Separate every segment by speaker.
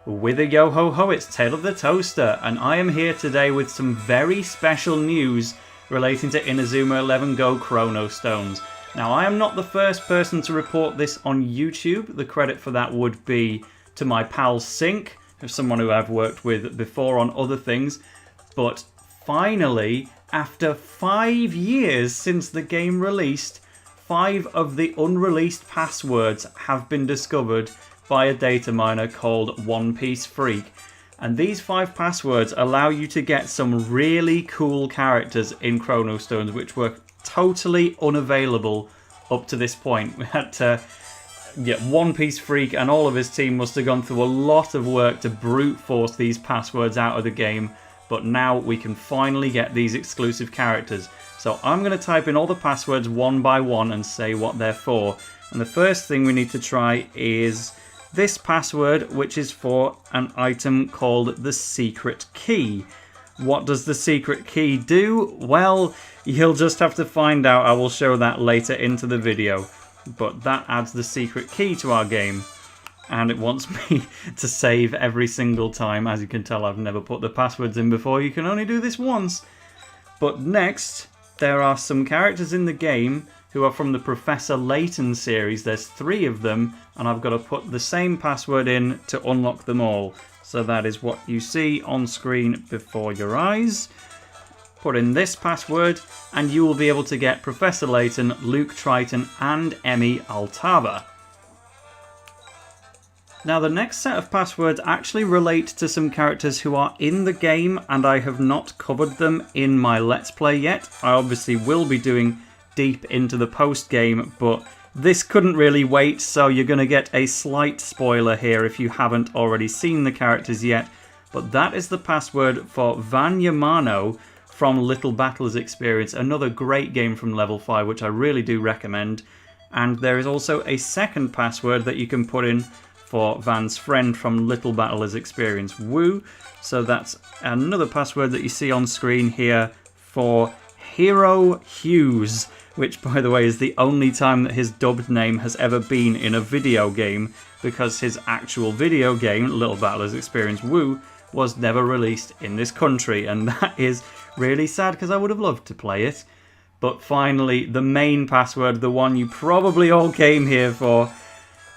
Speaker 1: With a yo-ho-ho, it's Tale of the Toaster, and I am here today with some very special news relating to Inazuma 11 GO Chrono Stones. Now, I am not the first person to report this on YouTube. The credit for that would be to my pal Sync, someone who I've worked with before on other things. But finally, after 5 years since the game released, 5 of the unreleased passwords have been discovered by a data miner called One Piece Freak. And these 5 passwords allow you to get some really cool characters in Chrono Stones, which were totally unavailable up to this point. We had to get One Piece Freak and all of his team must have gone through a lot of work to brute force these passwords out of the game, but now we can finally get these exclusive characters. So I'm going to type in all the passwords one by one and say what they're for. And the first thing we need to try is this password, which is for an item called the secret key. What does the secret key do? Well, you'll just have to find out. I will show that later into the video. But that adds the secret key to our game. And it wants me to save every single time. As you can tell, I've never put the passwords in before. You can only do this once. But next, there are some characters in the game who are from the Professor Layton series. There's 3 of them, and I've got to put the same password in to unlock them all. So that is what you see on screen before your eyes. Put in this password, and you will be able to get Professor Layton, Luke Triton, and Emi Altava. Now, the next set of passwords actually relate to some characters who are in the game, and I have not covered them in my Let's Play yet. I obviously will be doing deep into the post-game, but this couldn't really wait, so you're going to get a slight spoiler here if you haven't already seen the characters yet. But that is the password for Van Yamano from Little Battles Experience, another great game from Level 5, which I really do recommend. And there is also a second password that you can put in for Van's friend from Little Battles Experience, Wu. So that's another password that you see on screen here for Hero Hughes, which, by the way, is the only time that his dubbed name has ever been in a video game, because his actual video game, Little Battlers Experience Wu, was never released in this country, and that is really sad because I would have loved to play it. But finally, the main password, the one you probably all came here for,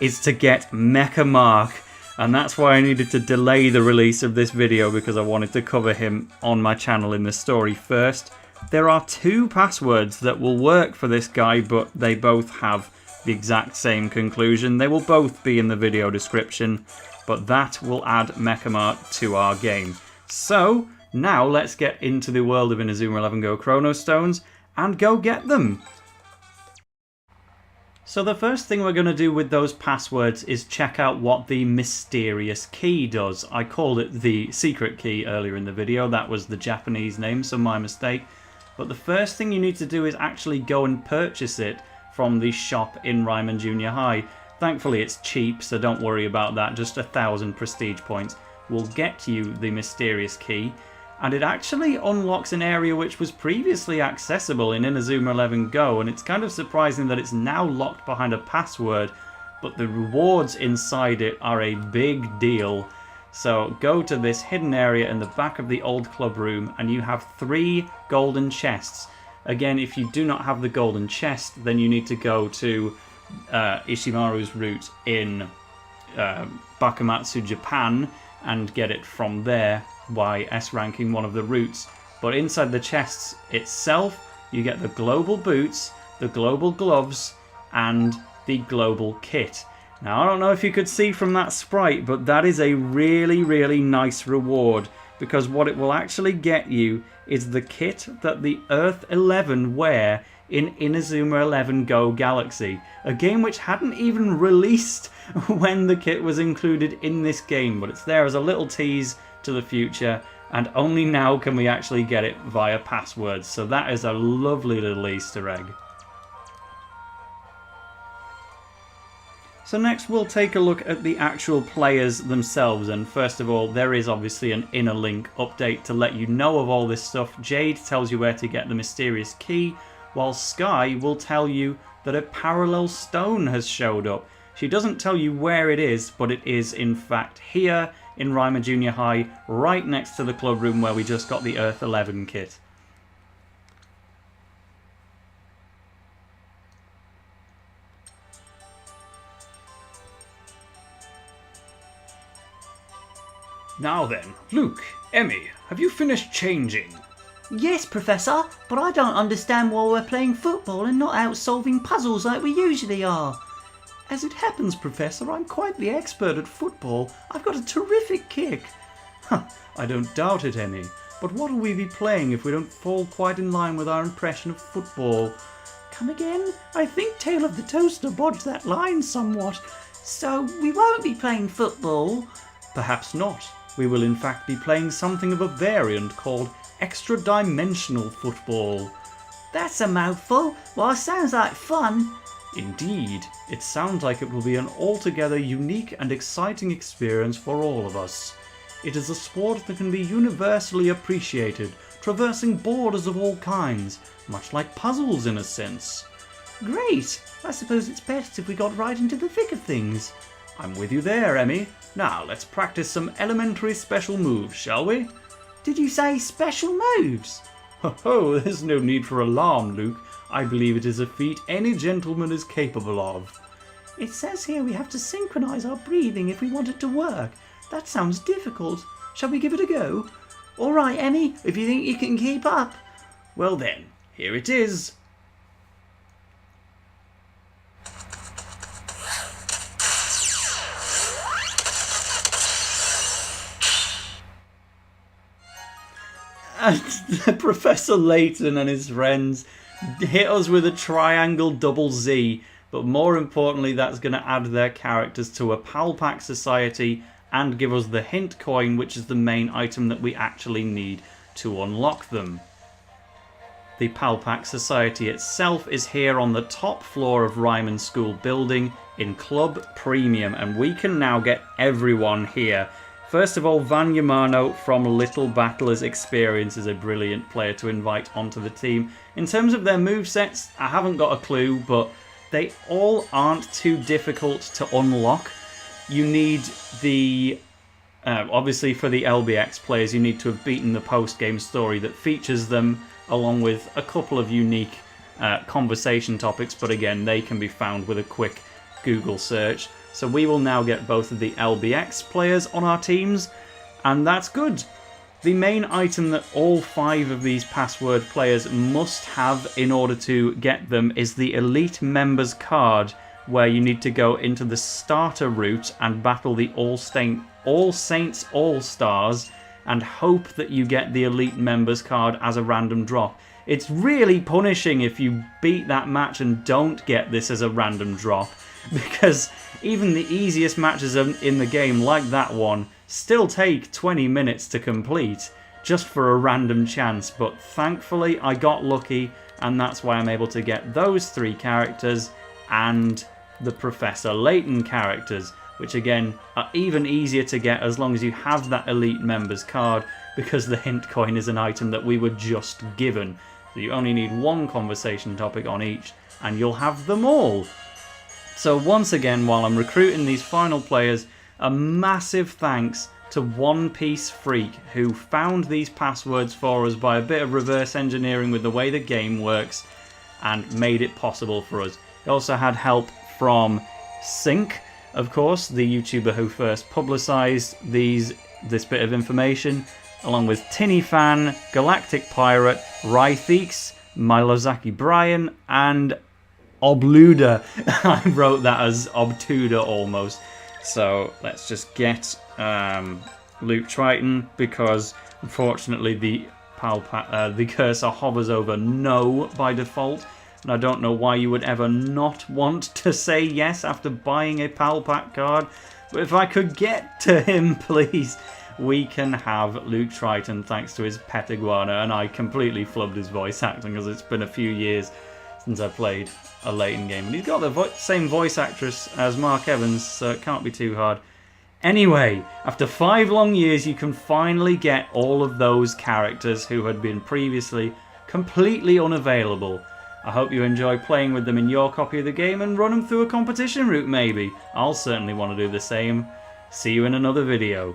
Speaker 1: is to get Mecha-Mark, and that's why I needed to delay the release of this video, because I wanted to cover him on my channel in the story first. There are 2 passwords that will work for this guy, but they both have the exact same conclusion. They will both be in the video description, but that will add Mecha-Mark to our game. So, now let's get into the world of Inazuma 11 GO Chrono Stones and go get them! So the first thing we're going to do with those passwords is check out what the mysterious key does. I called it the secret key earlier in the video. That was the Japanese name, so my mistake. But the first thing you need to do is actually go and purchase it from the shop in Raimon Junior High. Thankfully it's cheap, so don't worry about that. Just 1,000 prestige points will get you the mysterious key. And it actually unlocks an area which was previously accessible in Inazuma 11 GO, and it's kind of surprising that it's now locked behind a password, but the rewards inside it are a big deal. So go to this hidden area in the back of the old club room, and you have 3 golden chests. Again, if you do not have the golden chest, then you need to go to Ishimaru's route in Bakumatsu, Japan, and get it from there by S-ranking one of the routes. But inside the chests itself, you get the global boots, the global gloves, and the global kit. Now, I don't know if you could see from that sprite, but that is a really, really nice reward, because what it will actually get you is the kit that the Earth 11 wear in Inazuma 11 GO Galaxy, a game which hadn't even released when the kit was included in this game, but it's there as a little tease to the future, and only now can we actually get it via passwords. So that is a lovely little Easter egg. So next we'll take a look at the actual players themselves, and first of all there is obviously an inner link update to let you know of all this stuff. Jade tells you where to get the mysterious key, while Sky will tell you that a parallel stone has showed up. She doesn't tell you where it is, but it is in fact here in Raimon Junior High, right next to the club room where we just got the Earth 11 kit. Now then, Luke, Emmy, have you finished changing?
Speaker 2: Yes, Professor, but I don't understand why we're playing football and not out solving puzzles like we usually are.
Speaker 1: As it happens, Professor, I'm quite the expert at football. I've got a terrific kick. I don't doubt it, Emmy. But what will we be playing if we don't fall quite in line with our impression of football? Come again? I think TaleOfTheToaster bodged that line somewhat.
Speaker 2: So we won't be playing football?
Speaker 1: Perhaps not. We will in fact be playing something of a variant called extra-dimensional football.
Speaker 2: That's a mouthful. Well, it sounds like fun.
Speaker 1: Indeed, it sounds like it will be an altogether unique and exciting experience for all of us. It is a sport that can be universally appreciated, traversing borders of all kinds, much like puzzles in a sense.
Speaker 2: Great! I suppose it's best if we got right into the thick of things.
Speaker 1: I'm with you there, Emmy. Now let's practice some elementary special moves, shall we?
Speaker 2: Did you say special moves?
Speaker 1: Ho, there's no need for alarm, Luke. I believe it is a feat any gentleman is capable of.
Speaker 2: It says here we have to synchronise our breathing if we want it to work. That sounds difficult. Shall we give it a go? All right, Emmy, if you think you can keep up.
Speaker 1: Well then, here it is. And Professor Layton and his friends hit us with a triangle double Z, but more importantly that's going to add their characters to a PAL Pack society and give us the hint coin, which is the main item that we actually need to unlock them. The PAL Pack society itself is here on the top floor of Raimon School building in Club Premium, and we can now get everyone here. First of all, Van Yamano from Little Battlers Experience is a brilliant player to invite onto the team. In terms of their movesets, I haven't got a clue, but they all aren't too difficult to unlock. You need the... obviously for the LBX players, you need to have beaten the post-game story that features them, along with a couple of unique conversation topics, but again, they can be found with a quick Google search. So we will now get both of the LBX players on our teams, and that's good. The main item that all 5 of these password players must have in order to get them is the Elite Members card, where you need to go into the starter route and battle the All Saints All-Stars and hope that you get the Elite Members card as a random drop. It's really punishing if you beat that match and don't get this as a random drop, because even the easiest matches in the game, like that one, still take 20 minutes to complete just for a random chance. But thankfully I got lucky, and that's why I'm able to get those 3 characters and the Professor Layton characters, which again are even easier to get as long as you have that Elite Members card, because the hint coin is an item that we were just given. So you only need 1 conversation topic on each and you'll have them all. So once again, while I'm recruiting these final players, a massive thanks to One Piece Freak, who found these passwords for us by a bit of reverse engineering with the way the game works and made it possible for us. He also had help from Sync, of course, the YouTuber who first publicised this bit of information, along with Tinnyfan, Galactic Pirate, Rytheeks, Milozaki Brian, and Obluda. I wrote that as Obtuda almost. So let's just get Luke Triton, because unfortunately the cursor hovers over no by default, and I don't know why you would ever not want to say yes after buying a PAL Pack card. But if I could get to him, please, we can have Luke Triton thanks to his pet iguana. And I completely flubbed his voice acting because it's been a few years since I played a Layton game, and he's got the same voice actress as Mark Evans, so it can't be too hard. Anyway, after 5 long years, you can finally get all of those characters who had been previously completely unavailable. I hope you enjoy playing with them in your copy of the game and run them through a competition route maybe. I'll certainly want to do the same. See you in another video.